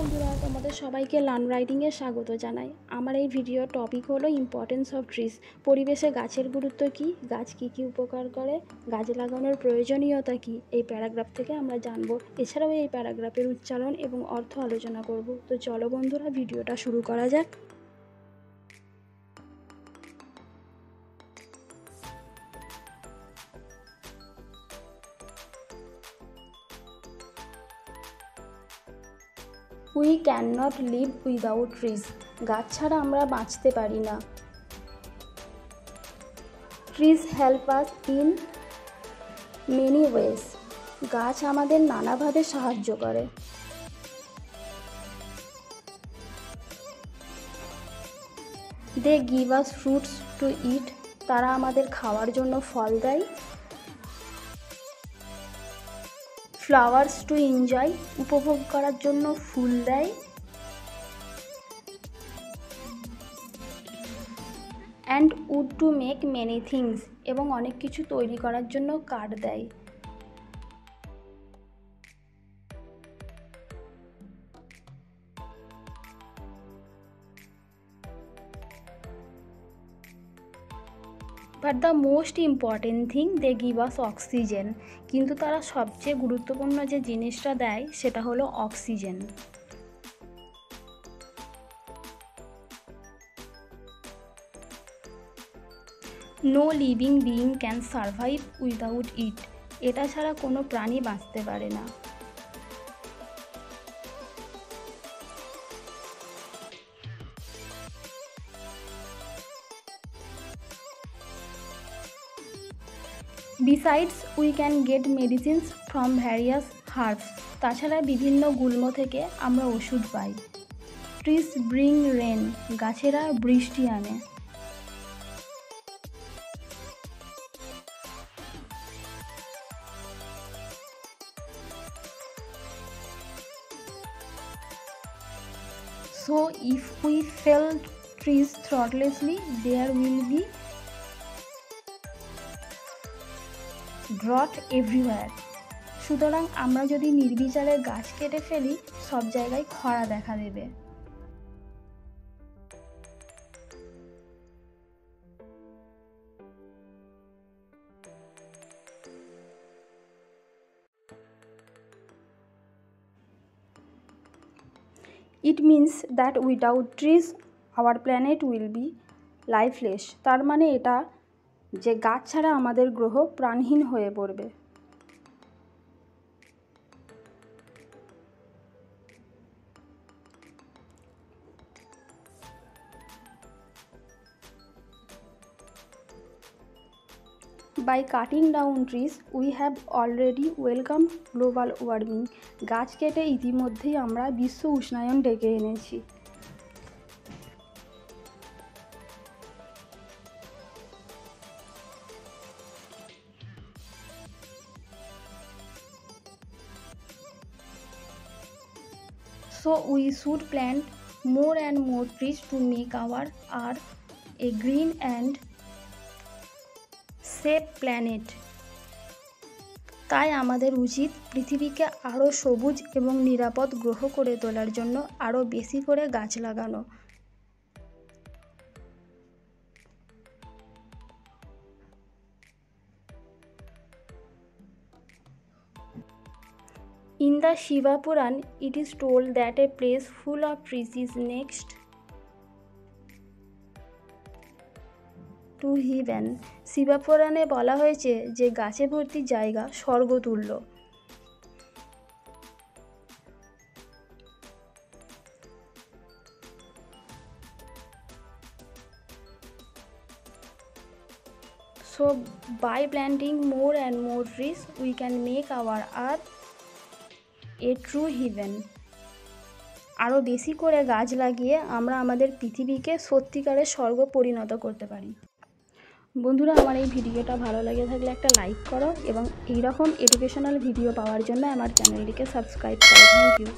বন্ধুরা, তোমাদের সবাইকে লার্ন রাইডিংয়ে স্বাগত জানাই। আমার এই ভিডিও টপিক হলো ইম্পর্টেন্স অফ ট্রিজ। পরিবেশে গাছের গুরুত্ব কী, গাছ কী কী উপকার করে, গাছ লাগানোর প্রয়োজনীয়তা কী, এই প্যারাগ্রাফ থেকে আমরা জানবো। এছাড়াও এই প্যারাগ্রাফের উচ্চারণ এবং অর্থ আলোচনা করব। তো চলো বন্ধুরা, ভিডিওটা শুরু করা যাক। We can not live without trees. গাছ ছাড়া আমরা বাঁচতে পারি না। Trees help us in many ways. গাছ আমাদের নানাভাবে সাহায্য করে। They give us fruits to eat. তারা আমাদের খাওয়ার জন্য ফল দেয়। Flowers to enjoy. উপভোগ করার জন্য ফুল দেয়। And wood to make many things. এবং অনেক কিছু তৈরি করার জন্য কাঠ দেয়। But the most important thing, they give us oxygen. কিন্তু তারা সবচেয়ে গুরুত্বপূর্ণ যে জিনিসটা দেয় সেটা হলো oxygen. No living being can survive without it. এটা ছাড়া কোনো প্রাণী বাঁচতে পারে না। Besides, we can get medicines from various herbs. তাছাড়া বিভিন্ন গুল্ম থেকে আমরা ওষুধ পাই। Trees bring rain. গাছেরা বৃষ্টি আনে। So if we fell trees thoughtlessly, there will be drought everywhere. সুতরাং আমরা যদি নির্বিচারে গাছ কেটে ফেলি, সব জায়গায় খরা দেখা দেবে। It means that without trees our planet will be lifeless. তার মানে এটা যে গাছ ছাড়া আমাদের গ্রহ প্রাণহীন হয়ে পড়বে। By cutting down trees we have already welcome global warming. গাছ কেটে ইতিমধ্যেই আমরা বিশ্ব উষ্ণায়ন ডেকে এনেছি। So we should plant more and more trees to make our earth a green and safe planet. তাই আমাদের উচিত পৃথিবীকে আরও সবুজ এবং নিরাপদ গ্রহ করে তোলার জন্য আরও বেশি করে গাছ লাগানো। In the Shiva Puran, it is told that a place full of trees is next to heaven. Shiba পুরাণে বলা হয়েছে যে গাছে ভর্তি জায়গা স্বর্গতুল্য। So by planting more and more trees, we can make our earth a true heaven. আরও বেশি করে গাছ লাগিয়ে আমরা আমাদের পৃথিবীকে সত্যিকারের স্বর্গ পরিণত করতে পারি। বন্ধুরা, আমার এই ভিডিওটা ভালো লেগে থাকলে একটা লাইক করো এবং এইরকম এডুকেশনাল ভিডিও পাওয়ার জন্য আমার চ্যানেলটিকে সাবস্ক্রাইব করো। Thank you.